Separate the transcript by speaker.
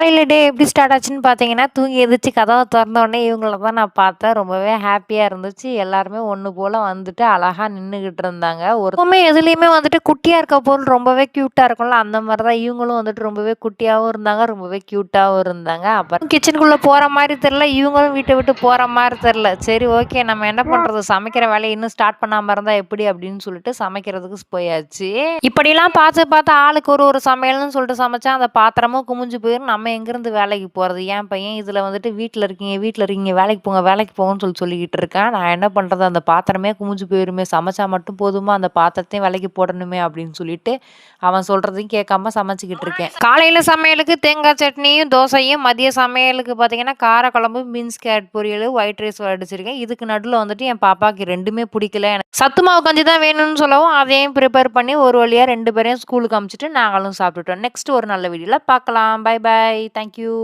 Speaker 1: காலையில டே எப்படி ஸ்டார்ட் ஆச்சுன்னு பார்த்தீங்கன்னா, தூங்கி எந்திரிச்சு கதவ தொறந்தோனே இவங்கள தான் நான் பார்த்தேன். ரொம்பவே ஹேப்பியா இருந்துச்சு. எல்லாருமே ஒண்ணு போல வந்துட்டு அழகா நின்னுகிட்டு இருந்தாங்க. எப்பவுமே எதுலயுமே வந்துட்டு குட்டியா இருக்க பொருள் ரொம்பவே கியூட்டா இருக்கும்ல, அந்த மாரி தான் இவங்களும் வந்துட்டு ரொம்பவே குட்டியாவும் இருந்தாங்க, ரொம்பவே கியூட்டாவும் இருந்தாங்க. அப்புறம் கிச்சனுக்குள்ள போற மாரி தெரியல, இவங்களும் வீட்ட விட்டு போற மாரி தெரியல. சரி ஓகே நம்ம என்ன பண்றது? சமைக்கிற வேலைய இன்னும் ஸ்டார்ட் பண்ணாம இருந்தா எப்படி? அப்படின்னு சொல்லிட்டு சமைக்கிறதுக்கு போயாச்சு. இப்படிலாம் பார்த்து பார்த்து ஆளுக்கு ஒரு ஒரு சமையல்னு சொல்லிட்டு சமைச்சா, அந்த பாத்திரமும் குமிஞ்சு போயிரும். நம்ம எங்கேருந்து வேலைக்கு போறது? என் பையன் இதில வந்துட்டு வீட்ல இருக்கீங்க வேலைக்கு போங்கன்னு சொல்லிக்கிட்டு இருக்கான். நான் என்ன பண்றது? அந்த பாத்திரமே குமிஞ்சு போயிருமே! சமைச்சா மட்டும் போதுமா? அந்த பாத்திரத்தையும் விலைக்கு போடணுமே! அப்படின்னு சொல்லிட்டு, அவன் சொல்றதையும் கேட்காம சமைச்சுக்கிட்டு இருக்கேன். காலையில சமையலுக்கு தேங்காய் சட்னியும், தோசையும். மதிய சமையலுக்கு பார்த்தீங்கன்னா, காரக்குழம்பு, பீன்ஸ் கேரட் பொரியலு, ஒயிட் ரைஸ் வடிச்சிருக்கேன். இதுக்கு நடுவுல வந்துட்டு என் பாப்பாக்கு 2மே பிடிக்கல. எனக்கு சத்து மாவு கஞ்சி தான் வேணும்னு சொல்லவும், அதையும் ப்ரிப்பேர் பண்ணி ஒரு வழியா 2 பேரையும் ஸ்கூலுக்கு அனுப்பிச்சுட்டு நாங்களும் சாப்பிட்டுட்டோம். நெக்ஸ்ட் ஒரு நல்ல வீடியோல பார்க்கலாம். Bye bye. Thank you.